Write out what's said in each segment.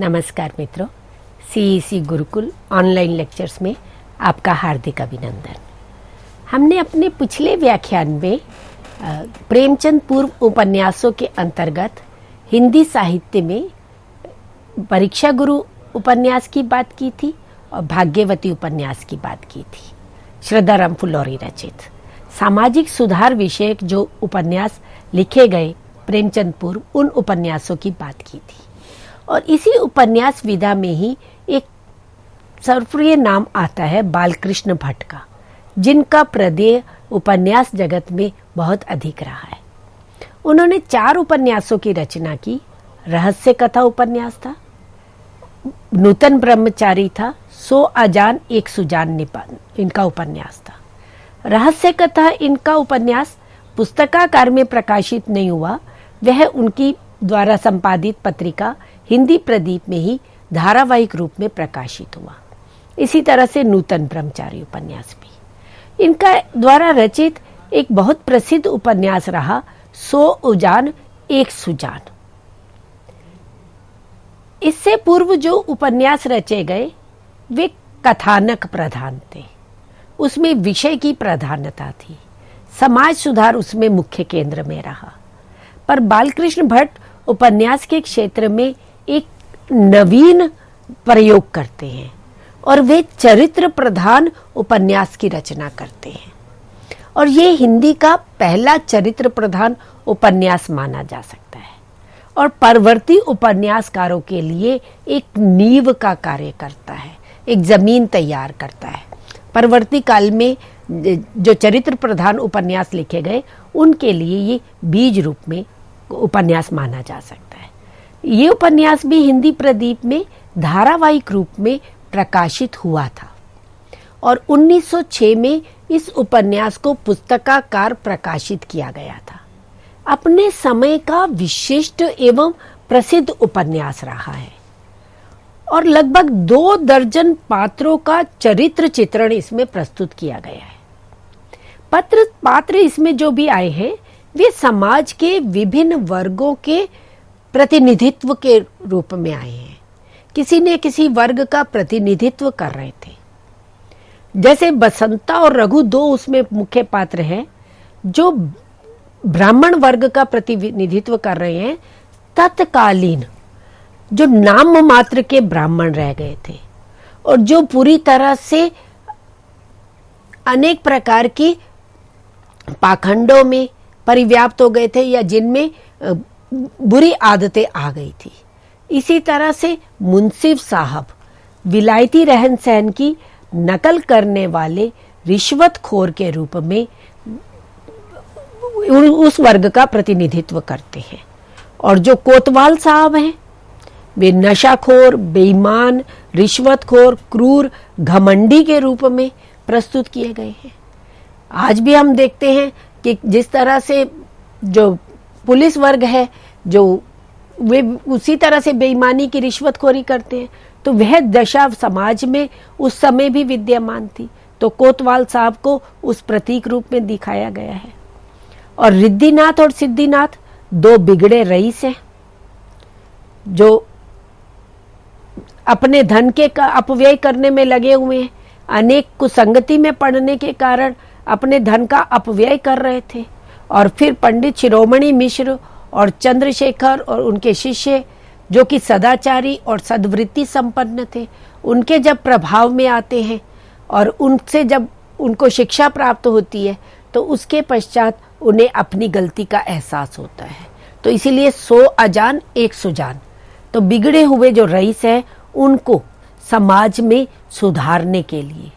नमस्कार मित्रों, CEC Gurukul online lectures में आपका हार्दिक अभिनंदन। हमने अपने पिछले व्याख्यान में प्रेमचंद पूर्व उपन्यासों के अंतर्गत हिंदी साहित्य में परीक्षा गुरु उपन्यास की बात की थी और भाग्यवती उपन्यास की बात की थी। श्रद्धाराम फुल्लौरी रचित सामाजिक सुधार विषयक जो उपन्यास लिखे गए प्रेमचंद पूर्व, उन उपन्यासों की बात की थी। और इसी उपन्यास विधा में ही एक सर्वप्रिय नाम आता है बालकृष्ण भट्ट का, जिनका प्रदेय उपन्यास जगत में बहुत अधिक रहा है। उन्होंने 4 उपन्यासों की रचना की। रहस्य कथा उपन्यास था, नूतन ब्रह्मचारी था, 100 अजान एक सुजान निपान इनका उपन्यास था। रहस्य कथा इनका उपन्यास पुस्तकाकार में प्रकाशित नहीं हुआ, वह उनकी द्वारा संपादित पत्रिका हिंदी प्रदीप में ही धारावाहिक रूप में प्रकाशित हुआ। इसी तरह से नूतन ब्रह्मचारी उपन्यास भी इनका द्वारा रचित एक बहुत प्रसिद्ध उपन्यास रहा, 100 उजान एक सुजान। इससे पूर्व जो उपन्यास रचे गए वे कथानक प्रधान थे, उसमें विषय की प्रधानता थी, समाज सुधार उसमें मुख्य केंद्र में रहा। पर बालकृष्ण भट्ट उपन्यास के क्षेत्र में एक नवीन प्रयोग करते हैं और वे चरित्र प्रधान उपन्यास की रचना करते हैं। और ये हिंदी का पहला चरित्र प्रधान उपन्यास माना जा सकता है और परवर्ती उपन्यासकारों के लिए एक नींव का कार्य करता है, एक जमीन तैयार करता है। परवर्ती काल में जो चरित्र प्रधान उपन्यास लिखे गए उनके लिए ये बीज रूप में उपन्यास माना जा सकता है। ये उपन्यास भी हिंदी प्रदीप में धारावाहिक रूप में प्रकाशित हुआ था और 1906 में इस उपन्यास को पुस्तकाकार प्रकाशित किया गया था। अपने समय का विशिष्ट एवं प्रसिद्ध उपन्यास रहा है और लगभग 2 दर्जन पात्रों का चरित्र चित्रण इसमें प्रस्तुत किया गया है। पात्र इसमें जो भी आए हैं वे समाज के विभिन्न वर्गों के प्रतिनिधित्व के रूप में आए हैं। किसी ने किसी वर्ग का प्रतिनिधित्व कर रहे थे। जैसे बसंता और रघु 2 उसमें मुख्य पात्र हैं जो ब्राह्मण वर्ग का प्रतिनिधित्व कर रहे हैं। तत्कालीन जो नाम मात्र के ब्राह्मण रह गए थे और जो पूरी तरह से अनेक प्रकार की पाखंडों में परिव्याप्त हो गए थे या जिनमें बुरी आदतें आ गई थी। इसी तरह से मुंसिफ साहब विलायती रहन सहन की नकल करने वाले रिश्वतखोर के रूप में उस वर्ग का प्रतिनिधित्व करते हैं। और जो कोतवाल साहब हैं वे नशाखोर, बेईमान, रिश्वतखोर, क्रूर, घमंडी के रूप में प्रस्तुत किए गए हैं। आज भी हम देखते हैं कि जिस तरह से जो पुलिस वर्ग है जो वे उसी तरह से बेईमानी की रिश्वतखोरी करते हैं, तो वह दशा समाज में उस समय भी विद्यमान थी। तो कोतवाल साहब को उस प्रतीक रूप में दिखाया गया है। और रिद्धिनाथ और सिद्धिनाथ 2 बिगड़े रईस हैं जो अपने धन के अपव्यय करने में लगे हुए हैं। अनेक कुसंगति में पड़ने के कारण अपने धन का अपव्यय कर रहे थे। और फिर पंडित शिरोमणि मिश्र और चंद्रशेखर और उनके शिष्य जो कि सदाचारी और सद्वृत्ति संपन्न थे, उनके जब प्रभाव में आते हैं और उनसे जब उनको शिक्षा प्राप्त होती है तो उसके पश्चात उन्हें अपनी गलती का एहसास होता है। तो इसीलिए 100 अजान एक सुजान, तो बिगड़े हुए जो रईस हैं उनको समाज में सुधारने के लिए,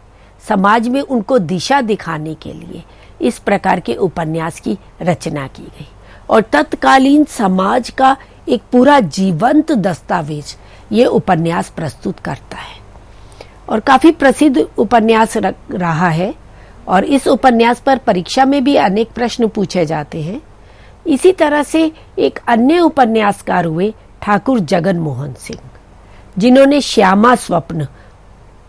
समाज में उनको दिशा दिखाने के लिए इस प्रकार के उपन्यास की रचना की गई। और तत्कालीन समाज का एक पूरा जीवंत दस्तावेज ये उपन्यास प्रस्तुत करता है और काफी प्रसिद्ध उपन्यास रहा है। और इस उपन्यास पर परीक्षा में भी अनेक प्रश्न पूछे जाते हैं। इसी तरह से एक अन्य उपन्यासकार हुए ठाकुर जगन मोहन सिंह, जिन्होंने श्यामा स्वप्न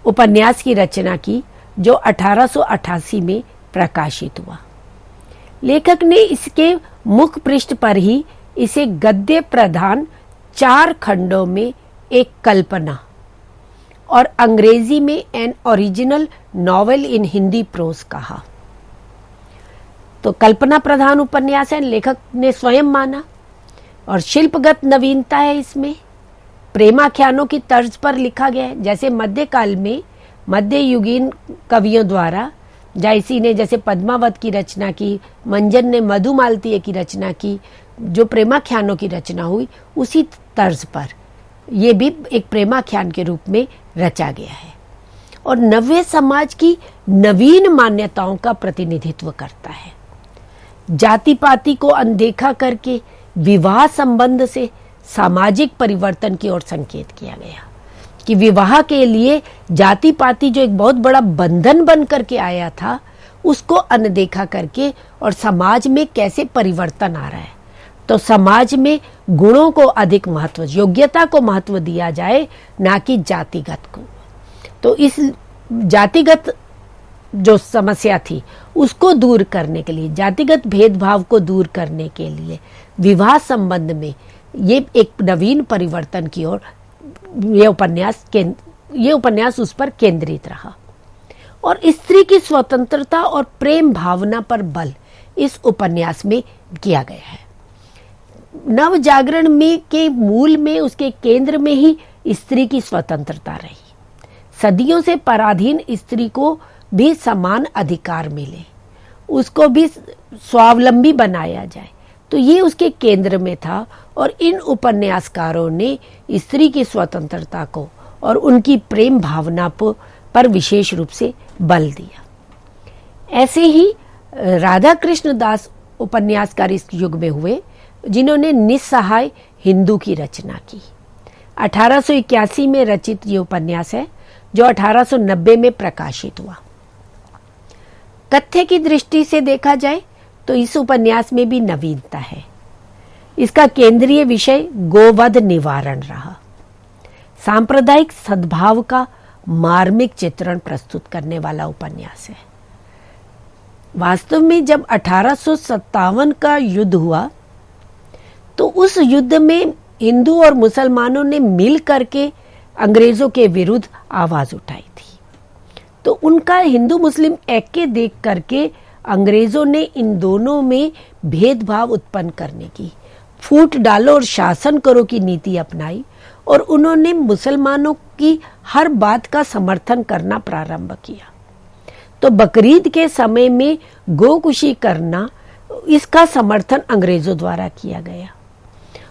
उपन्यास की रचना की जो 1888 में प्रकाशित हुआ। लेखक ने इसके मुख पृष्ठ पर ही इसे गद्य प्रधान 4 खंडों में एक कल्पना और अंग्रेजी में an original novel in Hindi prose कहा। तो कल्पना प्रधान उपन्यास है, लेखक ने स्वयं माना, और शिल्पगत नवीनता है इसमें। प्रेमाख्यानों की तर्ज पर लिखा गया है, जैसे मध्यकाल में मध्ययुगीन कवियों द्वारा जायसी ने जैसे पद्मावत की रचना की, मंजन ने मधुमालतीय की रचना की, जो प्रेमाख्यानों की रचना हुई उसी तर्ज पर ये भी एक प्रेमाख्यान के रूप में रचा गया है और नव्य समाज की नवीन मान्यताओं का प्रतिनिधित्व करता है। जाति पाति को अनदेखा करके विवाह संबंध से सामाजिक परिवर्तन की ओर संकेत किया गया कि विवाह के लिए जाति पाति जो एक बहुत बड़ा बंधन बन करके आया था उसको अनदेखा करके और समाज में कैसे परिवर्तन आ रहा है। तो समाज में गुणों को अधिक महत्व, योग्यता को महत्व दिया जाए, ना कि जातिगत को। तो इस जातिगत जो समस्या थी उसको दूर करने के लिए, जातिगत भेदभाव को दूर करने के लिए विवाह संबंध में ये एक नवीन परिवर्तन की ओर ये उपन्यास उस पर केंद्रित रहा। और स्त्री की स्वतंत्रता और प्रेम भावना पर बल इस उपन्यास में किया गया है। नव जागरण में के मूल में, उसके केंद्र में ही स्त्री की स्वतंत्रता रही। सदियों से पराधीन स्त्री को भी समान अधिकार मिले, उसको भी स्वावलंबी बनाया जाए, तो ये उसके केंद्र में था। और इन उपन्यासकारों ने स्त्री की स्वतंत्रता को और उनकी प्रेम भावना पर विशेष रूप से बल दिया। ऐसे ही राधा कृष्ण दास उपन्यासकार इस युग में हुए जिन्होंने निस्सहाय हिंदू की रचना की। 1881 में रचित ये उपन्यास है जो 1890 में प्रकाशित हुआ। तथ्य की दृष्टि से देखा जाए तो इस उपन्यास में भी नवीनता है। इसका केंद्रीय विषय गोवध निवारण रहा। सांप्रदायिक सद्भाव का मार्मिक चित्रण प्रस्तुत करने वाला उपन्यास है। वास्तव में जब 1857 का युद्ध हुआ तो उस युद्ध में हिंदू और मुसलमानों ने मिल करके अंग्रेजों के विरुद्ध आवाज उठाई थी। तो उनका हिंदू मुस्लिम ऐक्य देख करके अंग्रेजों ने इन दोनों में भेदभाव उत्पन्न करने की, फूट डालो और शासन करो की नीति अपनाई और उन्होंने मुसलमानों की हर बात का समर्थन करना प्रारंभ किया। तो बकरीद के समय में गोकुशी करना, इसका समर्थन अंग्रेजों द्वारा किया गया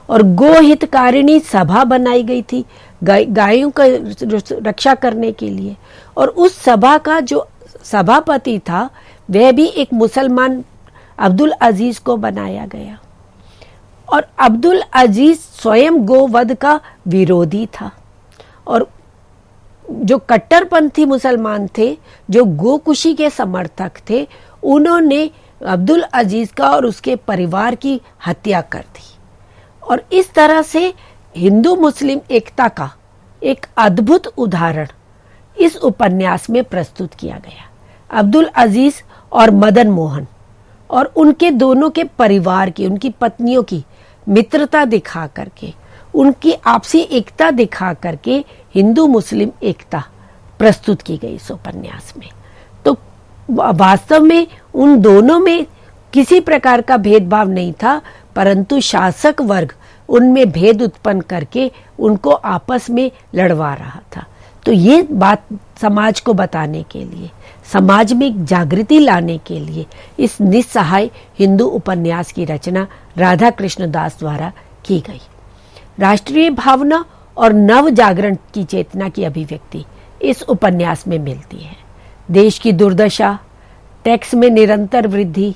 और गो हितकारिणी सभा बनाई गई थी गायों का रक्षा करने के लिए। और उस सभा का जो सभापति था वह भी एक मुसलमान अब्दुल अजीज को बनाया गया। और अब्दुल अजीज स्वयं गोवध का विरोधी था और जो कट्टरपंथी मुसलमान थे, जो गोकुशी के समर्थक थे, उन्होंने अब्दुल अजीज का और उसके परिवार की हत्या कर दी। और इस तरह से हिंदू मुस्लिम एकता का एक अद्भुत उदाहरण इस उपन्यास में प्रस्तुत किया गया। अब्दुल अजीज और मदन मोहन और उनके दोनों के परिवार की, उनकी पत्नियों की मित्रता दिखा करके, उनकी आपसी एकता दिखा करके हिंदू मुस्लिम एकता प्रस्तुत की गई इस उपन्यास में। तो वास्तव में उन दोनों में किसी प्रकार का भेदभाव नहीं था, परंतु शासक वर्ग उनमें भेद उत्पन्न करके उनको आपस में लड़वा रहा था। तो ये बात समाज को बताने के लिए, समाज में जागृति लाने के लिए इस निस्सहाय हिंदू उपन्यास की रचना राधा कृष्ण दास द्वारा की गई। राष्ट्रीय भावना और नव जागरण की चेतना की अभिव्यक्ति इस उपन्यास में मिलती है। देश की दुर्दशा, टैक्स में निरंतर वृद्धि,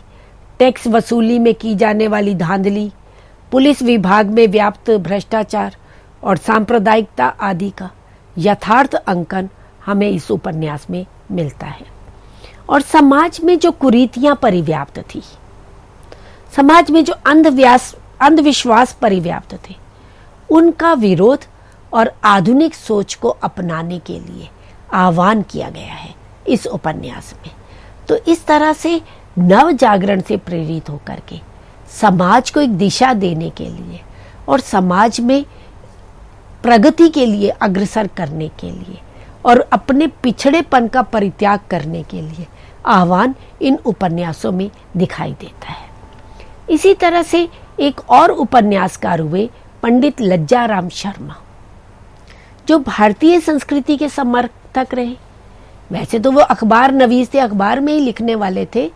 टैक्स वसूली में की जाने वाली धांधली, पुलिस विभाग में व्याप्त भ्रष्टाचार और सांप्रदायिकता आदि का यथार्थ अंकन हमें इस उपन्यास में मिलता है। और समाज में जो कुरीतियां परिव्याप्त थी, समाज में जो अंधविश्वास परिव्याप्त थे, उनका विरोध और आधुनिक सोच को अपनाने के लिए आह्वान किया गया है इस उपन्यास में। तो इस तरह से नव जागरण से प्रेरित होकर के समाज को एक दिशा देने के लिए और समाज में प्रगति के लिए अग्रसर करने के लिए और अपने पिछड़ेपन का परित्याग करने के लिए आह्वान इन उपन्यासों में दिखाई देता है। इसी तरह से एक और उपन्यासकार हुए पंडित लज्जाराम शर्मा, जो भारतीय संस्कृति के समर्थक रहे। वैसे तो वो अखबार नवीस थे, अखबार में ही लिखने वाले थे,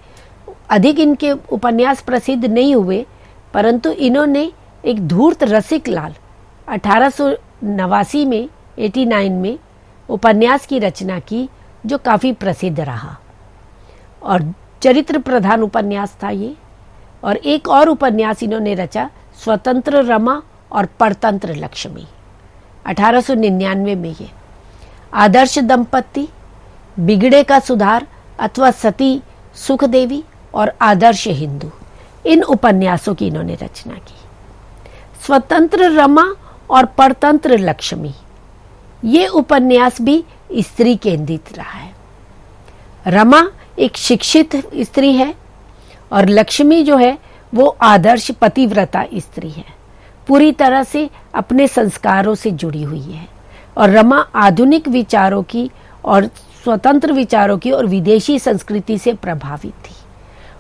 अधिक इनके उपन्यास प्रसिद्ध नहीं हुए, परंतु इन्होंने एक धूर्त रसिक लाल 1889 में 89 में उपन्यास की रचना की, जो काफी प्रसिद्ध रहा और चरित्र प्रधान उपन्यास था ये। और एक और उपन्यास इन्होंने रचा, स्वतंत्र रमा और परतंत्र लक्ष्मी, 1899 में। ये आदर्श दंपति, बिगड़े का सुधार अथवा सती सुखदेवी और आदर्श हिंदू, इन उपन्यासों की इन्होंने रचना की। स्वतंत्र रमा और परतंत्र लक्ष्मी, ये उपन्यास भी स्त्री केंद्रित रहा है। रमा एक शिक्षित स्त्री है और लक्ष्मी जो है वो आदर्श पतिव्रता स्त्री है, पूरी तरह से अपने संस्कारों से जुड़ी हुई है। और रमा आधुनिक विचारों की और स्वतंत्र विचारों की और विदेशी संस्कृति से प्रभावित थी।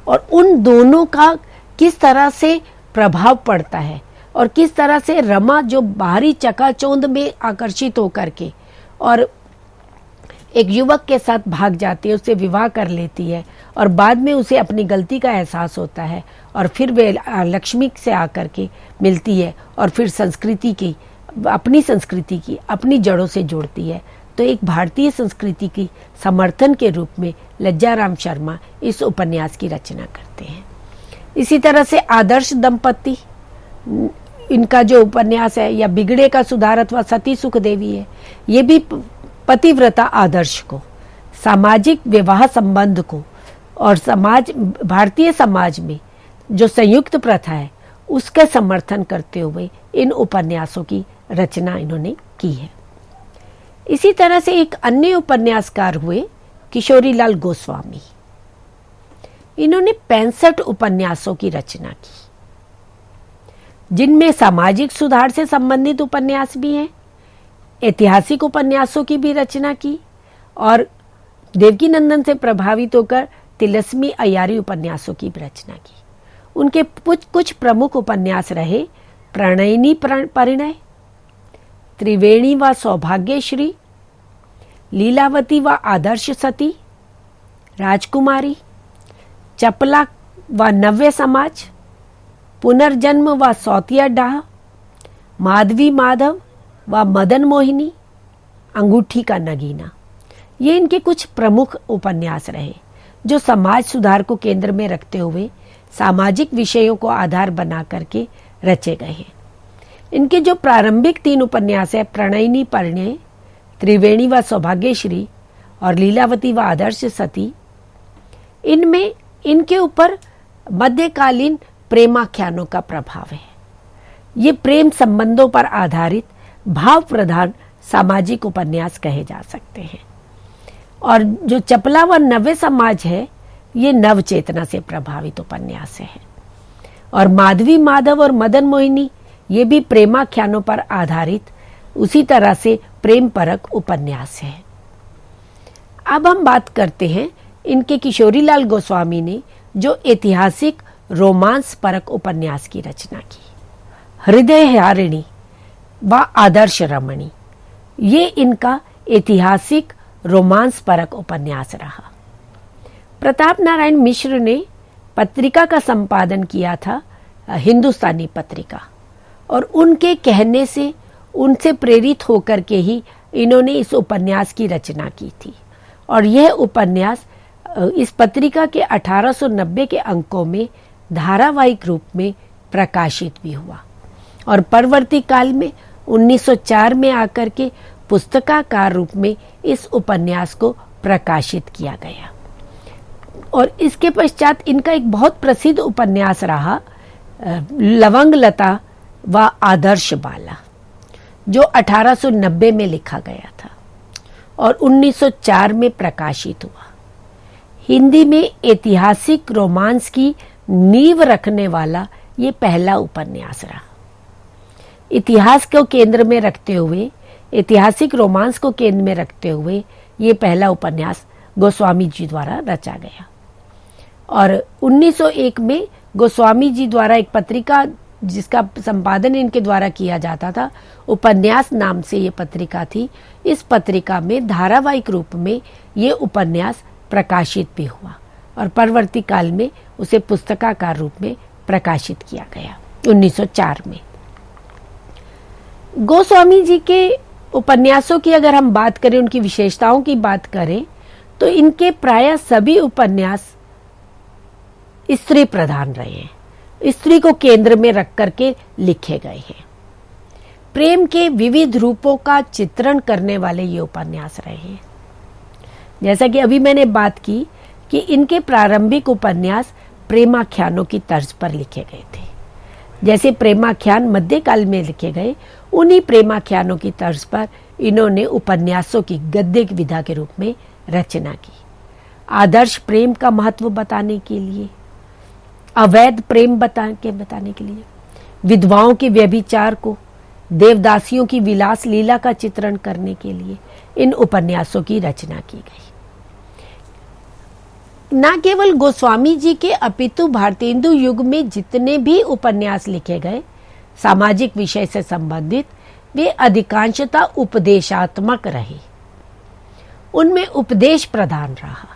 और उन दोनों का किस तरह से प्रभाव पड़ता है और किस तरह से रमा जो बाहरी चकाचौंध में आकर्षित होकर के और एक युवक के साथ भाग जाती है, उससे विवाह कर लेती है और बाद में उसे अपनी गलती का एहसास होता है और फिर वे लक्ष्मी से आकर के मिलती है और फिर संस्कृति की, अपनी संस्कृति की, अपनी जड़ों से जोड़ती है। तो एक भारतीय संस्कृति की समर्थन के रूप में लज्जाराम शर्मा इस उपन्यास की रचना करते हैं। इसी तरह से आदर्श दंपति, इनका जो उपन्यास है, या बिगड़े का सुधार अथवा सती सुखदेवी है, ये भी पतिव्रता आदर्श को, सामाजिक विवाह संबंध को और भारतीय समाज में जो संयुक्त प्रथा है उसका समर्थन करते हुए इन उपन्यासों की रचना इन्होंने की है। इसी तरह से एक अन्य उपन्यासकार हुए किशोरीलाल गोस्वामी। इन्होंने 65 उपन्यासों की रचना की, जिनमें सामाजिक सुधार से संबंधित उपन्यास भी हैं, ऐतिहासिक उपन्यासों की भी रचना की और देवकीनंदन से प्रभावित होकर तिलस्मी अय्यारी उपन्यासों की भी रचना की। उनके कुछ प्रमुख उपन्यास रहे प्रणयिनी परिणय, त्रिवेणी व सौभाग्यश्री, लीलावती व आदर्श सती, राजकुमारी, चपला व नव्य समाज, पुनर्जन्म व सौतिया डाह, माधवी माधव व मदन मोहिनी, अंगूठी का नगीना। ये इनके कुछ प्रमुख उपन्यास रहे जो समाज सुधार को केंद्र में रखते हुए सामाजिक विषयों को आधार बना करके रचे गए हैं। इनके जो प्रारंभिक 3 उपन्यास है, प्रणयिनी परिणय, त्रिवेणी व सौभाग्यश्री और लीलावती व आदर्श सती, इनमें इनके ऊपर मध्यकालीन प्रेमाख्यानों का प्रभाव है। ये प्रेम संबंधों पर आधारित भाव प्रधान सामाजिक उपन्यास कहे जा सकते हैं। और जो चपला व नव्य समाज है, ये नव चेतना से प्रभावित उपन्यास है। और माधवी माधव और मदन मोहिनी, ये भी प्रेमाख्यानों पर आधारित उसी तरह से प्रेम परक उपन्यास है। अब हम बात करते हैं इनके किशोरीलाल गोस्वामी ने जो ऐतिहासिक रोमांस परक उपन्यास की रचना की, हृदय हारिणी व आदर्श रमणी, ये इनका ऐतिहासिक रोमांस परक उपन्यास रहा। प्रताप नारायण मिश्र ने पत्रिका का संपादन किया था, हिंदुस्तानी पत्रिका, और उनके कहने से, उनसे प्रेरित होकर के ही इन्होंने इस उपन्यास की रचना की थी। और यह उपन्यास इस पत्रिका के 1890 के अंकों में धारावाहिक रूप में प्रकाशित भी हुआ और परवर्ती काल में 1904 में आकर के पुस्तकाकार रूप में इस उपन्यास को प्रकाशित किया गया। और इसके पश्चात इनका एक बहुत प्रसिद्ध उपन्यास रहा, लवंग लता व आदर्श बाला, जो 1890 में लिखा गया था और 1904 में प्रकाशित हुआ। हिंदी में ऐतिहासिक रोमांस की नींव रखने वाला ये पहला उपन्यास रहा। इतिहास को केंद्र में रखते हुए, ऐतिहासिक रोमांस को केंद्र में रखते हुए ये पहला उपन्यास गोस्वामी जी द्वारा रचा गया। और 1901 में गोस्वामी जी द्वारा एक पत्रिका, जिसका संपादन इनके द्वारा किया जाता था, उपन्यास नाम से ये पत्रिका थी। इस पत्रिका में धारावाहिक रूप में ये उपन्यास प्रकाशित भी हुआ और परवर्ती काल में उसे पुस्तकाकार रूप में प्रकाशित किया गया 1904 में। गोस्वामी जी के उपन्यासों की अगर हम बात करें, उनकी विशेषताओं की बात करें, तो इनके प्रायः सभी उपन्यास स्त्री प्रधान रहे हैं, स्त्री को केंद्र में रख करके लिखे गए हैं। प्रेम के विविध रूपों का चित्रण करने वाले ये उपन्यास रहे हैं। जैसा कि अभी मैंने बात की कि इनके प्रारंभिक उपन्यास प्रेमाख्यानों की तर्ज पर लिखे गए थे। जैसे प्रेमाख्यान मध्यकाल में लिखे गए, उन्हीं प्रेमाख्यानों की तर्ज पर इन्होंने उपन्यासों की गद्य विधा के रूप में रचना की। आदर्श प्रेम का महत्व बताने के लिए, अवैध प्रेम बताने के लिए, विधवाओं के व्यभिचार को, देवदासियों की विलास लीला का चित्रण करने के लिए इन उपन्यासों की रचना की गई। न केवल गोस्वामी जी के अपितु भारतेंदु युग में जितने भी उपन्यास लिखे गए सामाजिक विषय से संबंधित, वे अधिकांशतः उपदेशात्मक रहे। उनमें उपदेश प्रधान रहा,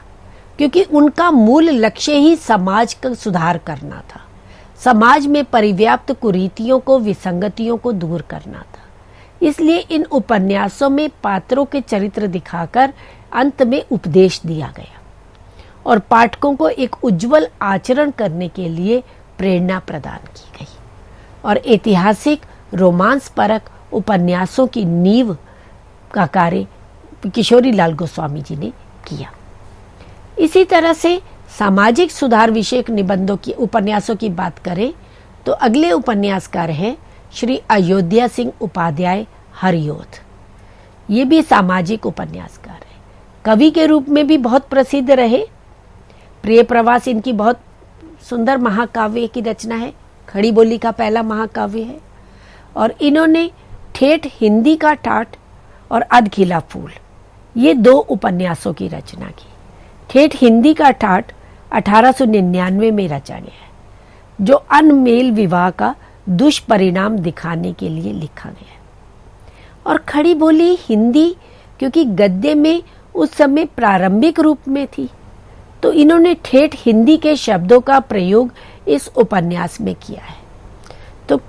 क्योंकि उनका मूल लक्ष्य ही समाज का सुधार करना था। समाज में परिव्याप्त कुरीतियों को, विसंगतियों को दूर करना था। इसलिए इन उपन्यासों में पात्रों के चरित्र दिखाकर अंत में उपदेश दिया गया और पाठकों को एक उज्जवल आचरण करने के लिए प्रेरणा प्रदान की गई। और ऐतिहासिक रोमांस परक उपन्यासों की नींव का कार्य किशोरी लाल गोस्वामी जी ने किया। इसी तरह से सामाजिक सुधार विषयक निबंधों की उपन्यासों की बात करें तो अगले उपन्यासकार हैं श्री अयोध्या सिंह उपाध्याय हरिओथ। ये भी सामाजिक उपन्यासकार है। कवि के रूप में भी बहुत प्रसिद्ध रहे। प्रिय प्रवास इनकी बहुत सुंदर महाकाव्य की रचना है, खड़ी बोली का पहला महाकाव्य है। और इन्होंने ठेठ हिंदी का टाट और अधखिला फूल, ये 2 उपन्यासों की रचना की। ठेठ हिंदी का ठाट 1899 में रचा गया है, जो अनमेल विवाह का दुष्परिणाम दिखाने के लिए लिखा गया है। और खड़ी बोली हिंदी, क्योंकि गद्य में उस समय प्रारंभिक रूप में थी, तो इन्होंने ठेठ हिंदी के शब्दों का प्रयोग इस उपन्यास में किया है। तो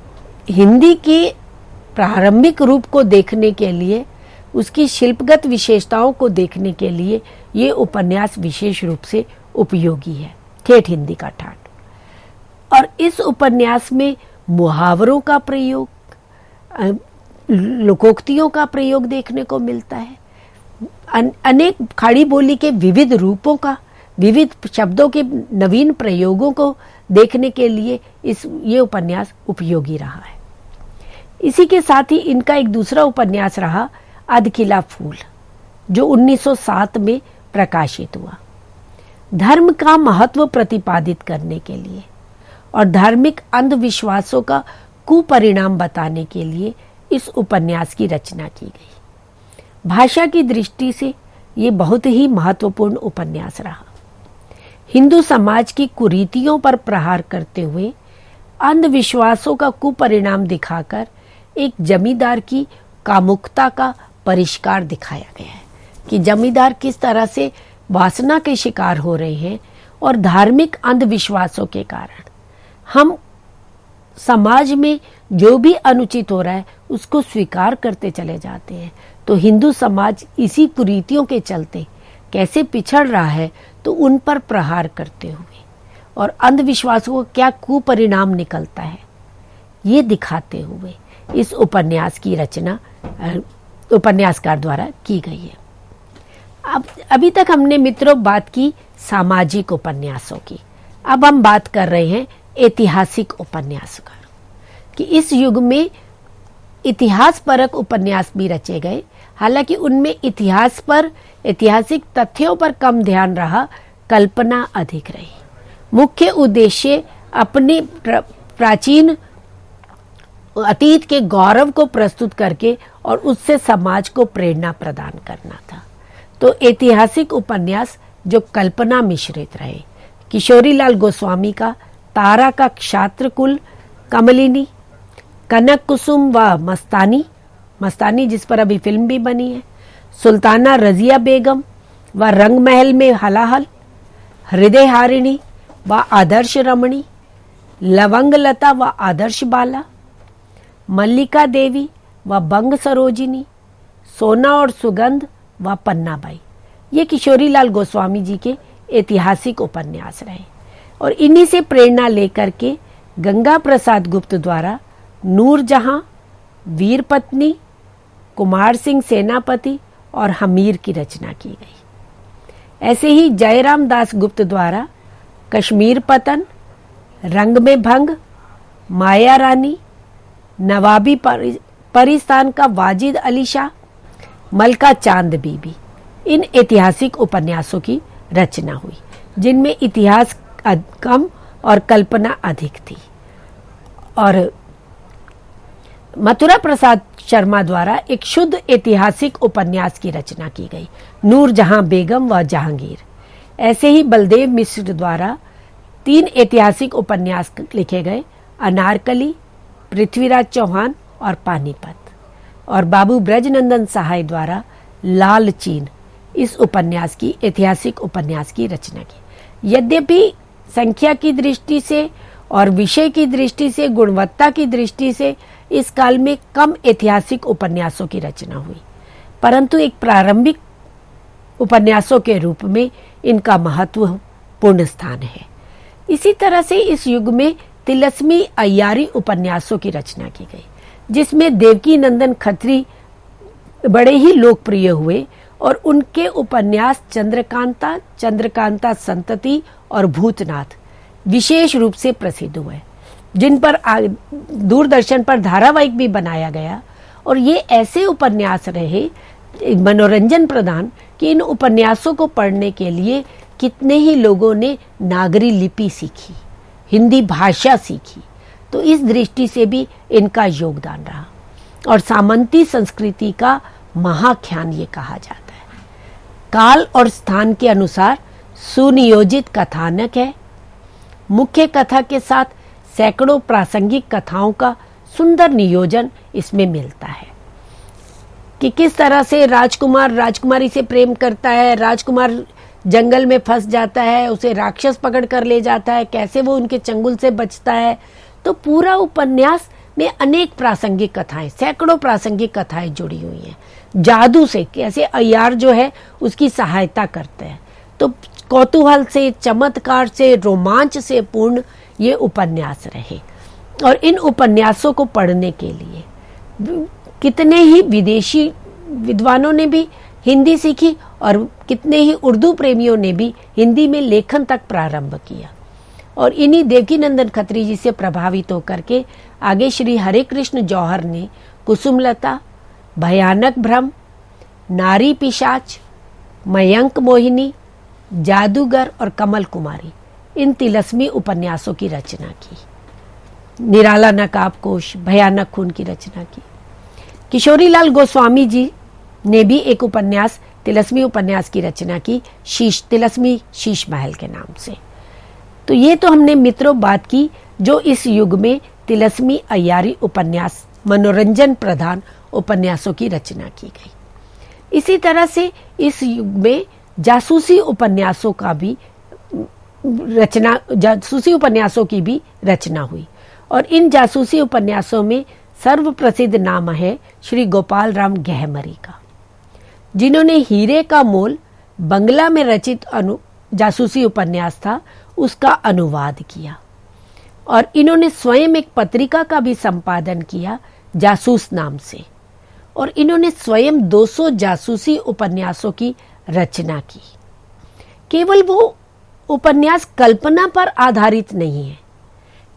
हिंदी के प्रारंभिक रूप को देखने के लिए, उसकी शिल्पगत विशेषताओं को देखने के लिए ये उपन्यास विशेष रूप से उपयोगी है, ठेठ हिंदी का ठाट। और इस उपन्यास में मुहावरों का प्रयोग, लोकोक्तियों का प्रयोग देखने को मिलता है। अनेक खड़ी बोली के विविध रूपों का, विविध शब्दों के नवीन प्रयोगों को देखने के लिए ये उपन्यास उपयोगी रहा है। इसी के साथ ही इनका एक दूसरा उपन्यास रहा अधखिला फूल, जो 1907 में प्रकाशित हुआ। धर्म का महत्व प्रतिपादित करने के लिए और धार्मिक अंधविश्वासों का कुपरिणाम बताने के लिए इस उपन्यास की रचना की गई। भाषा की दृष्टि से ये बहुत ही महत्वपूर्ण उपन्यास रहा। हिंदू समाज की कुरीतियों पर प्रहार करते हुए अंधविश्वासों का कुपरिणाम दिखाकर एक जमींदार की कामुकता का परिष्कार दिखाया गया है कि जमींदार किस तरह से वासना के शिकार हो रहे हैं और धार्मिक अंधविश्वासों के कारण हम समाज में जो भी अनुचित हो रहा है उसको स्वीकार करते चले जाते हैं। तो हिंदू समाज इसी कुरीतियों के चलते कैसे पिछड़ रहा है, तो उन पर प्रहार करते हुए और अंधविश्वासों का क्या कुपरिणाम निकलता है, ये दिखाते हुए इस उपन्यास की रचना उपन्यासकार द्वारा की गई है। अब अभी तक हमने मित्रों बात की सामाजिक उपन्यासों की। अब हम बात कर रहे हैं ऐतिहासिक उपन्यासकार कि इस युग में इतिहास परक उपन्यास भी रचे गए। हालांकि उनमें इतिहास पर, ऐतिहासिक तथ्यों पर कम ध्यान रहा, कल्पना अधिक रही। मुख्य उद्देश्य अपने प्राचीन अतीत के गौरव को प्रस्तुत करके और उससे समाज को प्रेरणा प्रदान करना था। तो ऐतिहासिक उपन्यास जो कल्पना मिश्रित रहे, किशोरीलाल गोस्वामी का तारा का क्षात्रकुल कमलिनी, कनक कुसुम व मस्तानी जिस पर अभी फिल्म भी बनी है, सुल्ताना रजिया बेगम व रंगमहल में हलाहल, हृदय हारिणी व आदर्श रमणी, लवंग लता व आदर्श बाला, मल्लिका देवी व बंग सरोजिनी, सोना और सुगंध व पन्नाबाई, ये किशोरीलाल गोस्वामी जी के ऐतिहासिक उपन्यास रहे। और इन्हीं से प्रेरणा लेकर के गंगा प्रसाद गुप्त द्वारा नूरजहां, वीर पत्नी, कुमार सिंह सेनापति और हमीर की रचना की गई। ऐसे ही जयराम दास गुप्त द्वारा कश्मीर पतन, रंग में भंग, माया रानी, नवाबी परिस्तान का वाजिद अली शाह, मलका चांद बीबी, इन ऐतिहासिक उपन्यासों की रचना हुई जिनमें इतिहास कम और कल्पना अधिक थी। और मथुरा प्रसाद शर्मा द्वारा एक शुद्ध ऐतिहासिक उपन्यास की रचना की गई, नूरजहां बेगम व जहांगीर। ऐसे ही बलदेव मिश्र द्वारा 3 ऐतिहासिक उपन्यास लिखे गए, अनारकली, पृथ्वीराज चौहान और पानीपत। और बाबू ब्रजनंदन सहाय द्वारा लाल चीन, इस उपन्यास की ऐतिहासिक उपन्यास की रचना की। यद्यपि संख्या की दृष्टि से और विषय की दृष्टि से, गुणवत्ता की दृष्टि से इस काल में कम ऐतिहासिक उपन्यासों की रचना हुई, परंतु एक प्रारंभिक उपन्यासों के रूप में इनका महत्वपूर्ण स्थान है। इसी तरह से इस युग में तिलस्मी अय्यारी उपन्यासों की रचना की गई, जिसमें देवकी नंदन खत्री बड़े ही लोकप्रिय हुए और उनके उपन्यास चंद्रकांता संतति और भूतनाथ विशेष रूप से प्रसिद्ध हुए, जिन पर दूरदर्शन पर धारावाहिक भी बनाया गया। और ये ऐसे उपन्यास रहे मनोरंजन प्रदान कि इन उपन्यासों को पढ़ने के लिए कितने ही लोगों ने नागरी लिपि सीखी, हिंदी भाषा सीखी। तो इस दृष्टि से भी इनका योगदान रहा। और सामंती संस्कृति का महाख्यान ये कहा जाता है। काल और स्थान के अनुसार सुनियोजित कथानक है। मुख्य कथा के साथ सैकड़ों प्रासंगिक कथाओं का सुंदर नियोजन इसमें मिलता है कि किस तरह से राजकुमार राजकुमारी से प्रेम करता है, राजकुमार जंगल में फंस जाता है, उसे राक्षस पकड़ कर ले जाता है, कैसे वो उनके चंगुल से बचता है। तो पूरा उपन्यास में अनेक प्रासंगिक कथाएं, सैकड़ों प्रासंगिक कथाएं जुड़ी हुई हैं। जादू से कैसे अय्यार जो है उसकी सहायता करते हैं। तो कौतूहल से, चमत्कार से, रोमांच से पूर्ण ये उपन्यास रहे। और इन उपन्यासों को पढ़ने के लिए कितने ही विदेशी विद्वानों ने भी हिंदी सीखी और कितने ही उर्दू प्रेमियों ने भी हिंदी में लेखन तक प्रारंभ किया। और इन्हीं देवकीनंदन खत्री जी से प्रभावित होकर के आगे श्री हरे कृष्ण जौहर ने कुसुमलता, भयानक भ्रम, नारी पिशाच, मयंक मोहिनी, जादूगर और कमल कुमारी, इन तिलस्मी उपन्यासों की रचना की। निराला नकाबपोश, भयानक खून की रचना की। किशोरीलाल गोस्वामी जी ने भी एक उपन्यास, तिलस्मी उपन्यास की रचना की, तिलस्मी शीश महल के नाम से। तो ये तो हमने मित्रों बात की जो इस युग में तिलस्मी अय्यारी उपन्यास, मनोरंजन प्रधान उपन्यासों की रचना की गई। इसी तरह से इस युग में जासूसी उपन्यासों की भी रचना हुई। और इन जासूसी उपन्यासों में सर्वप्रसिद्ध नाम है श्री गोपाल राम गहमरी का, जिन्होंने हीरे का मोल बंगला में रचित जासूसी उपन्यास था, उसका अनुवाद किया। और इन्होंने स्वयं एक पत्रिका का भी संपादन किया जासूस नाम से। और इन्होंने स्वयं 200 जासूसी उपन्यासों की रचना की। केवल वो उपन्यास कल्पना पर आधारित नहीं है,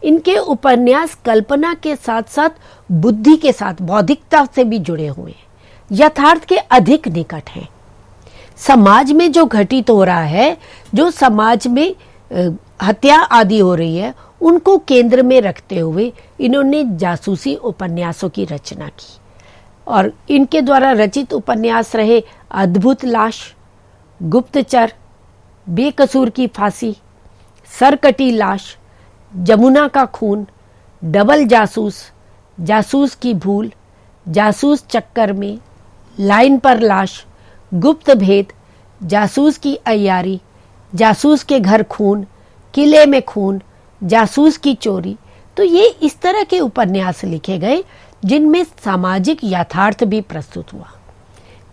इनके उपन्यास कल्पना के साथ साथ बुद्धि के साथ, बौद्धिकता से भी जुड़े हुए हैं, यथार्थ के अधिक निकट हैं। समाज में जो घटित हो रहा है, जो समाज में हत्या आदि हो रही है, उनको केंद्र में रखते हुए इन्होंने जासूसी उपन्यासों की रचना की और इनके द्वारा रचित उपन्यास रहे अद्भुत लाश, गुप्तचर, बेकसूर की फांसी, सरकटी लाश, जमुना का खून, डबल जासूस, जासूस की भूल, जासूस चक्कर में, लाइन पर लाश, गुप्त भेद, जासूस की अय्यारी, जासूस के घर खून, किले में खून, जासूस की चोरी। तो ये इस तरह के उपन्यास लिखे गए जिनमें सामाजिक यथार्थ भी प्रस्तुत हुआ।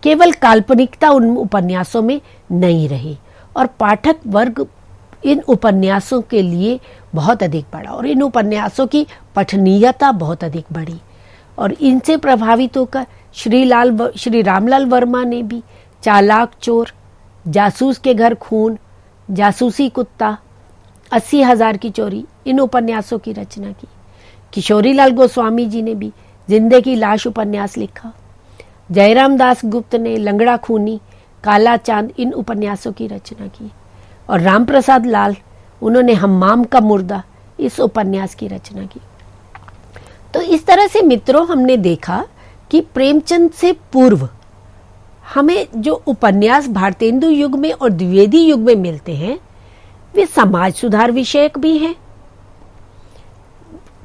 केवल काल्पनिकता उन उपन्यासों में नहीं रही और पाठक वर्ग इन उपन्यासों के लिए बहुत अधिक बढ़ा और इन उपन्यासों की पठनीयता बहुत अधिक बढ़ी और इनसे प्रभावित होकर श्री रामलाल वर्मा ने भी चालाक चोर, जासूस के घर खून, जासूसी कुत्ता, 80,000 की चोरी इन उपन्यासों की रचना की। किशोरीलाल गोस्वामी जी ने भी जिंदे की लाश उपन्यास लिखा। जयराम दास गुप्त ने लंगड़ा खूनी, काला चांद इन उपन्यासों की रचना की और राम प्रसाद लाल उन्होंने हम्माम का मुर्दा इस उपन्यास की रचना की। तो इस तरह से मित्रों हमने देखा कि प्रेमचंद से पूर्व हमें जो उपन्यास भारतेंदु युग में और द्विवेदी युग में मिलते हैं वे समाज सुधार विषयक भी हैं।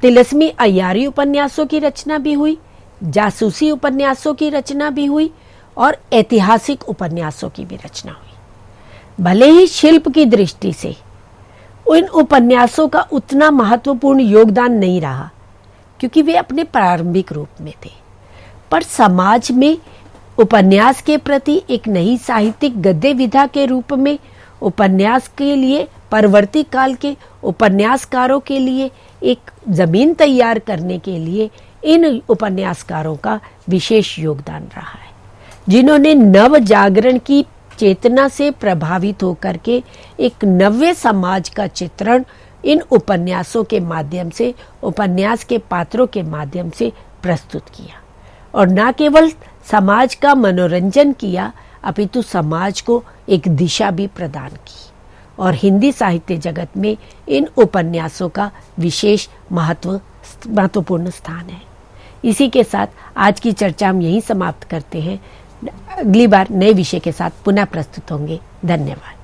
तिलस्मी अय्यारी उपन्यासों की रचना भी हुई, जासूसी उपन्यासों की रचना भी हुई और ऐतिहासिक उपन्यासों की भी रचना हुई। भले ही शिल्प की दृष्टि से इन उपन्यासों का उतना महत्वपूर्ण योगदान नहीं रहा क्योंकि वे अपने प्रारंभिक रूप में थे, पर समाज में उपन्यास के प्रति एक नई साहित्यिक गद्य विधा के रूप में उपन्यास के लिए परवर्ती काल के उपन्यासकारों के लिए एक जमीन तैयार करने के लिए इन उपन्यासकारों का विशेष योगदान रहा है, जिन्होंने नव जागरण की चेतना से प्रभावित होकर के एक नव्य समाज का चित्रण इन उपन्यासों के माध्यम से, उपन्यास के पात्रों के माध्यम से प्रस्तुत किया और न केवल समाज का मनोरंजन किया अपितु समाज को एक दिशा भी प्रदान की और हिंदी साहित्य जगत में इन उपन्यासों का विशेष महत्वपूर्ण स्थान है। इसी के साथ आज की चर्चा हम यहीं समाप्त करते हैं। अगली बार नए विषय के साथ पुनः प्रस्तुत होंगे। धन्यवाद।